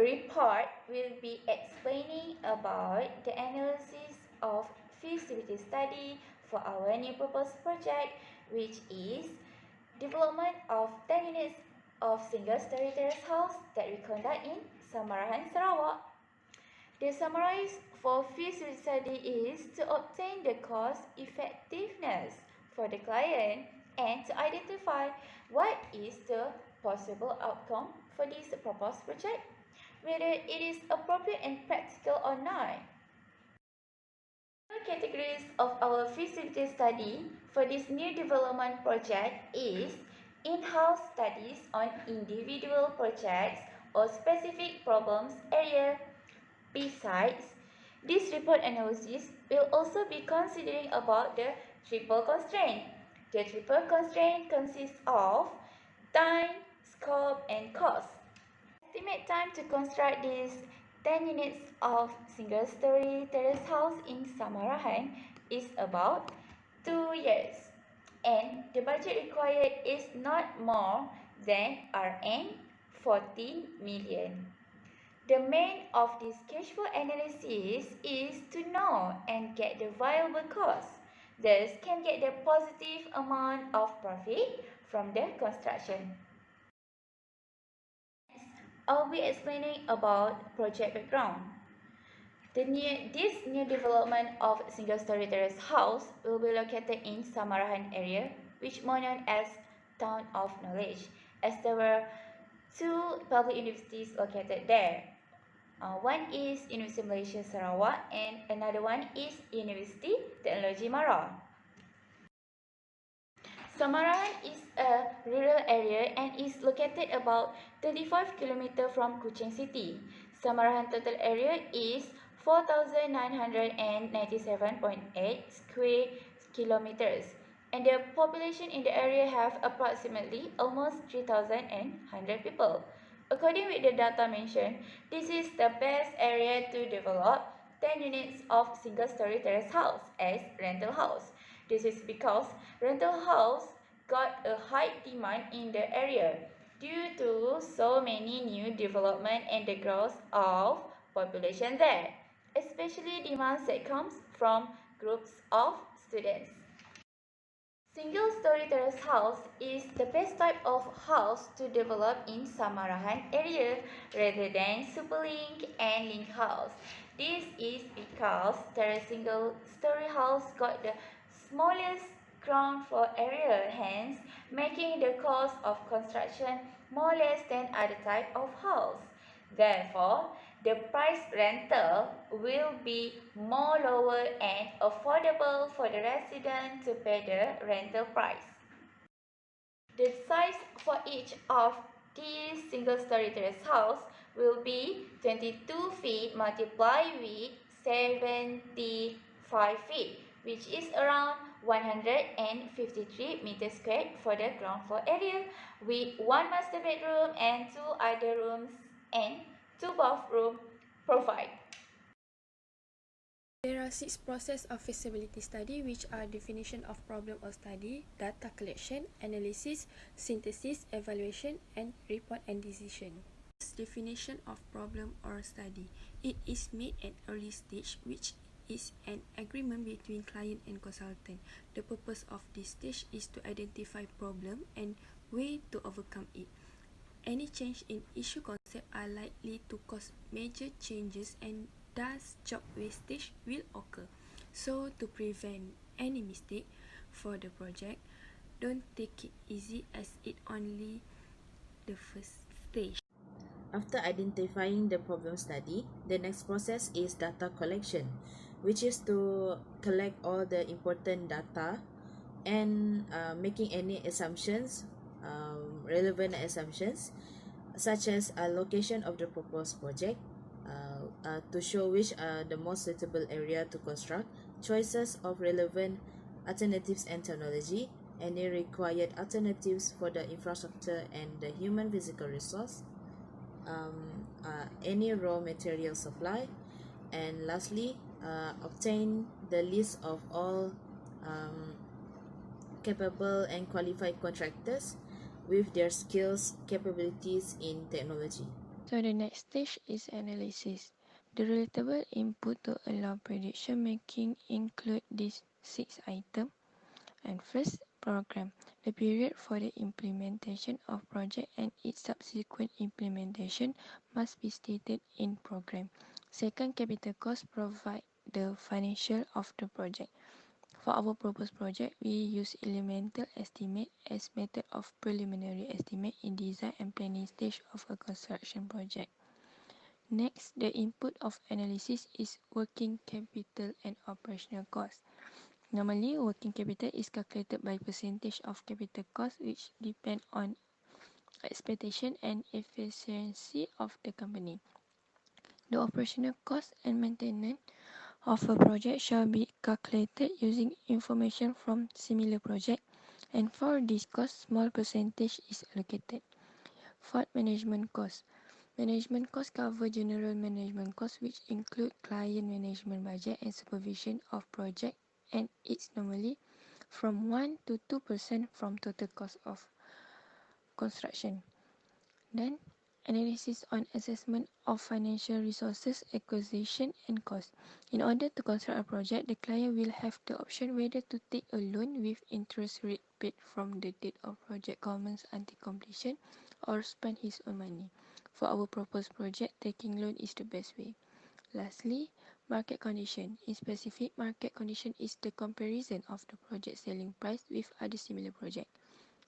report will be explaining about the analysis of feasibility study for our new proposed project, which is development of 10 units of single-story terrace house that we conduct in Samarahan, Sarawak. The summary for feasibility study is to obtain the cost effectiveness for the client and to identify what is the possible outcome for this proposed project, whether it is appropriate and practical or not. The categories of our feasibility study for this new development project is in-house studies on individual projects or specific problems area. Besides, this report analysis will also be considering about the triple constraint. The triple constraint consists of time, scope, and cost. Estimate time to construct these 10 units of single-story terrace house in Samarahan is about 2 years, and the budget required is not more than Rn 14 million. The main of this cash flow analysis is to know and get the viable cost, thus can get the positive amount of profit from the construction. I'll be explaining about project background. This new development of single-story terrace house will be located in Samarahan area, which is known as Town of Knowledge, as there were 2 public universities located there. One is University Malaysia Sarawak and another one is University Teknologi Mara. Samarahan is a rural area and is located about 35 km from Kuching City. Samarahan total area is 4,997.8 square kilometers, and the population in the area have approximately almost 3,100 people. According with the data mentioned, this is the best area to develop 10 units of single-story terrace house as rental house. This is because rental house got a high demand in the area due to so many new development and the growth of population there, especially demands that comes from groups of students. Single-story terrace house is the best type of house to develop in Samarahan area rather than superlink and link house. This is because terrace single-story house got the smallest ground floor area, hence making the cost of construction more or less than other type of house. Therefore, the price rental will be more lower and affordable for the resident to pay the rental price. The size for each of these single-story terrace house will be 22 feet multiplied with 75 feet, which is around 153 meters squared for the ground floor area, with 1 master bedroom and 2 other rooms and 2 bathroom provided. There are 6 processes of feasibility study, which are definition of problem or study, data collection, analysis, synthesis, evaluation, and report and decision. Definition of problem or study. It is made at early stage, which is an agreement between client and consultant. The purpose of this stage is to identify problem and way to overcome it. Any change in issue concept are likely to cause major changes and thus job wastage will occur. So to prevent any mistake for the project, don't take it easy as it only the first stage. After identifying the problem study, the next process is data collection, which is to collect all the important data and making any assumptions, relevant assumptions, such as a location of the proposed project, to show which are the most suitable area to construct, choices of relevant alternatives and technology, any required alternatives for the infrastructure and the human physical resource, any raw material supply, and lastly, obtain the list of all capable and qualified contractors with their skills, capabilities in technology. So the next stage is analysis. The relatable input to allow prediction making include these 6 items. And first, program. The period for the implementation of project and its subsequent implementation must be stated in program. Second, capital cost provide the financial of the project. For our proposed project, we use elemental estimate as method of preliminary estimate in design and planning stage of a construction project. Next, the input of analysis is working capital and operational cost. Normally, working capital is calculated by percentage of capital cost, which depend on expectation and efficiency of the company. The operational cost and maintenance of a project shall be calculated using information from similar project, and for this cost, small percentage is allocated. Fourth, management cost. Management costs cover general management costs, which include client management budget and supervision of project, and it's normally from 1 to 2% from total cost of construction. Then, analysis on assessment of financial resources, acquisition, and cost. In order to construct a project, the client will have the option whether to take a loan with interest rate paid from the date of project commence until completion, or spend his own money. For our proposed project, taking loan is the best way. Lastly, market condition. In specific, market condition is the comparison of the project selling price with other similar project.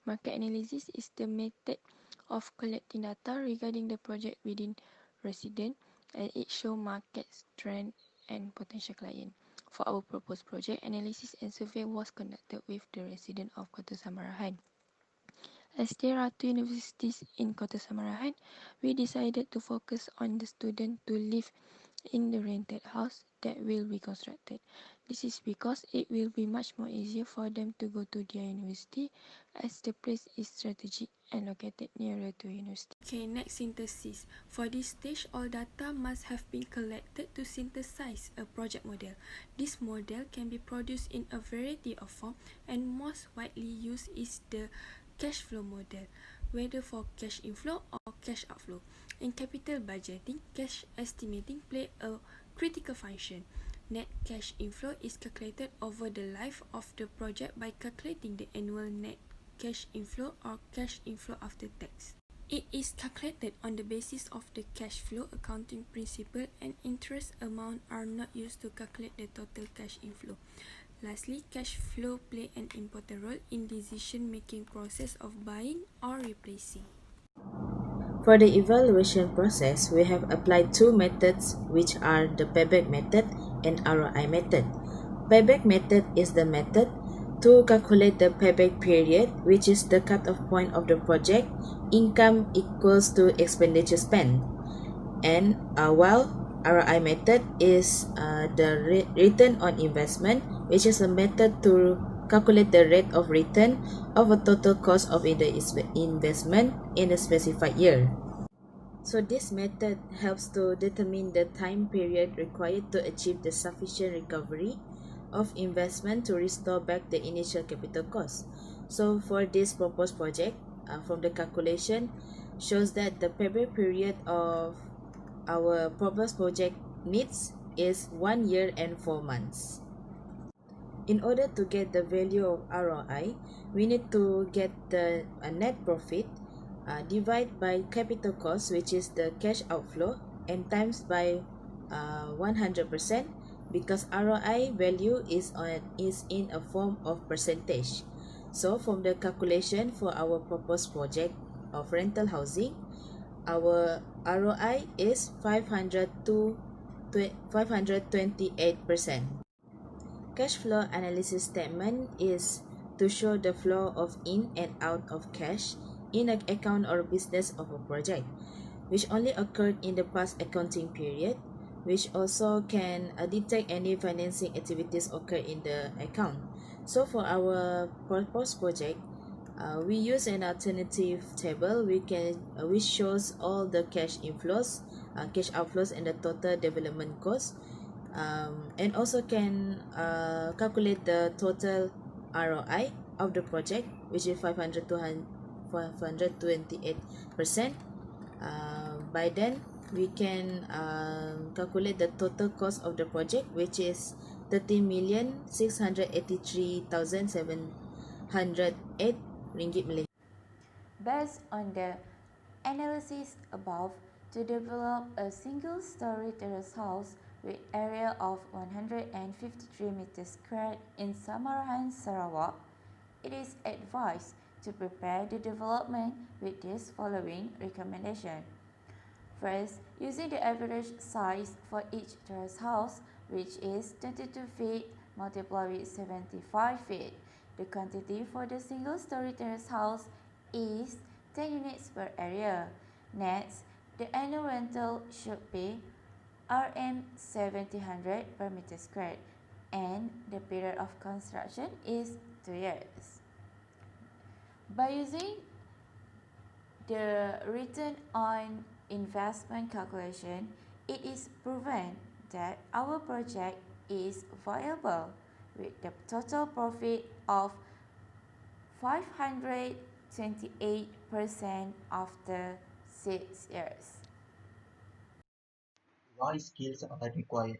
Market analysis is the method of collecting data regarding the project within resident, and it shows market trend and potential client. For our proposed project, analysis and survey was conducted with the resident of Kota Samarahan. As there are 2 universities in Kota Samarahan, we decided to focus on the students to live in the rented house that will be constructed. This is because it will be much more easier for them to go to their university, as the place is strategic and located nearer to university. Okay, next, synthesis. For this stage, all data must have been collected to synthesize a project model. This model can be produced in a variety of forms, and most widely used is the cash flow model, whether for cash inflow or cash outflow. In capital budgeting, cash estimating play a critical function. Net cash inflow is calculated over the life of the project by calculating the annual net cash inflow or cash inflow after tax. It is calculated on the basis of the cash flow accounting principle, and interest amount are not used to calculate the total cash inflow. Lastly, cash flow play an important role in decision-making process of buying or replacing. For the evaluation process, we have applied 2 methods, which are the payback method and ROI method. Payback method is the method to calculate the payback period, which is the cut-off point of the project. Income equals to expenditure spent. And while ROI method is the return on investment, which is a method to calculate the rate of return of a total cost of the investment in a specified year. So this method helps to determine the time period required to achieve the sufficient recovery of investment to restore back the initial capital cost. So for this proposed project, from the calculation, shows that the payback period of our proposed project needs is 1 year and 4 months. In order to get the value of ROI, we need to get the net profit, divide by capital cost, which is the cash outflow, and times by 100%, because ROI value is in a form of percentage. So from the calculation for our proposed project of rental housing, our ROI is 528%. Cash flow analysis statement is to show the flow of in and out of cash in an account or business of a project, which only occurred in the past accounting period, which also can detect any financing activities occur in the account. So for our proposed project, we use an alternative table which shows all the cash inflows, cash outflows, and the total development cost, and also can calculate the total ROI of the project, which is 528%. By then, we can calculate the total cost of the project, which is 13,683,708 ringgit Malaysia. Based on the analysis above, to develop a single-story terrace house with area of 153 meters squared in Samarahan, Sarawak, it is advised to prepare the development with these following recommendation. First, using the average size for each terrace house, which is 22 feet multiplied with 75 feet. The quantity for the single-story terrace house is 10 units per area. Next, the annual rental should be Rm 1700 per meter squared, and the period of construction is 2 years. By using the return on investment calculation, it is proven that our project is viable with the total profit of 528% after 6 years. Why skills are required?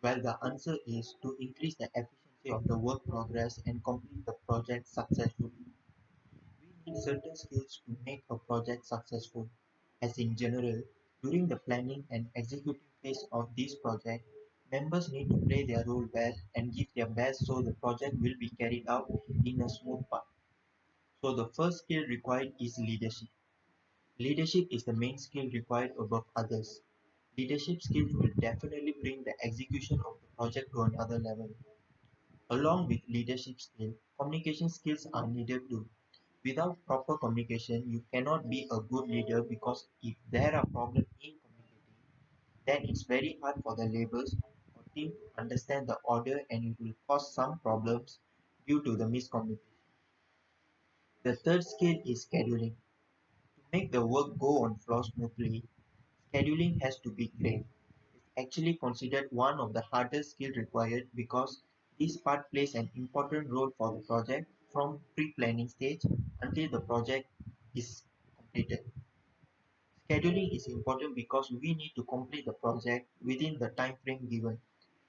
Well, the answer is to increase the efficiency of the work progress and complete the project successfully. We need certain skills to make a project successful. As in general, during the planning and executing phase of this project, members need to play their role well and give their best so the project will be carried out in a smooth path. So the first skill required is leadership. Leadership is the main skill required above others. Leadership skills will definitely bring the execution of the project to another level. Along with leadership skills, communication skills are needed too. Without proper communication, you cannot be a good leader because if there are problems in communicating, then it's very hard for the laborers or team to understand the order and it will cause some problems due to the miscommunication. The third skill is scheduling. To make the work go on flow smoothly, scheduling has to be great. It's actually considered one of the hardest skills required because this part plays an important role for the project from pre-planning stage until the project is completed. Scheduling is important because we need to complete the project within the time frame given.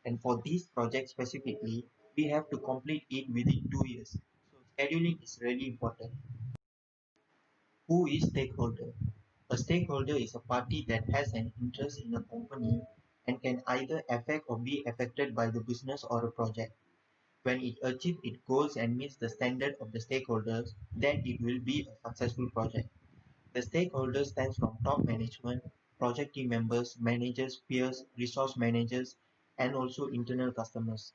And for this project specifically, we have to complete it within 2 years. So scheduling is really important. Who is stakeholder? A stakeholder is a party that has an interest in a company and can either affect or be affected by the business or a project. When it achieves its goals and meets the standard of the stakeholders, then it will be a successful project. The stakeholders stands from top management, project team members, managers, peers, resource managers, and also internal customers.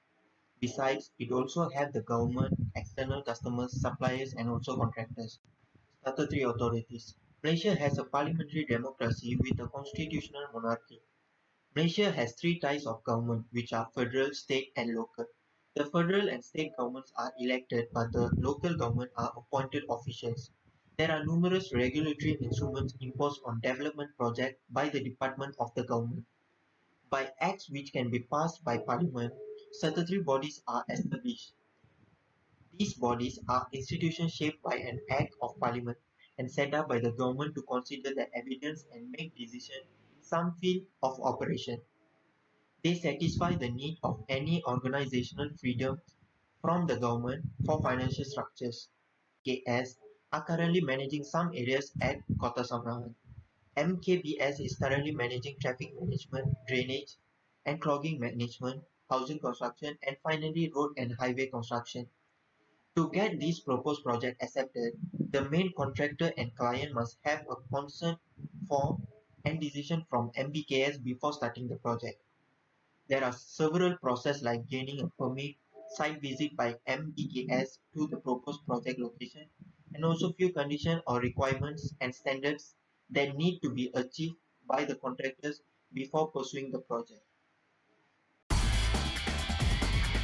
Besides, it also have the government, external customers, suppliers, and also contractors. Statutory authorities. Malaysia has a parliamentary democracy with a constitutional monarchy. Malaysia has three types of government, which are federal, state, and local. The federal and state governments are elected, but the local government are appointed officials. There are numerous regulatory instruments imposed on development projects by the department of the government. By acts which can be passed by parliament, statutory bodies are established. These bodies are institutions shaped by an act of parliament and set up by the government to consider the evidence and make decisions in some field of operation. They satisfy the need of any organizational freedom from the government for financial structures. KS are currently managing some areas at Kota Samarahan. MKBS is currently managing traffic management, drainage and clogging management, housing construction, and finally road and highway construction. To get this proposed project accepted, the main contractor and client must have a consent form and decision from MBKS before starting the project. There are several processes like gaining a permit, site visit by MBKS to the proposed project location, and also few conditions or requirements and standards that need to be achieved by the contractors before pursuing the project.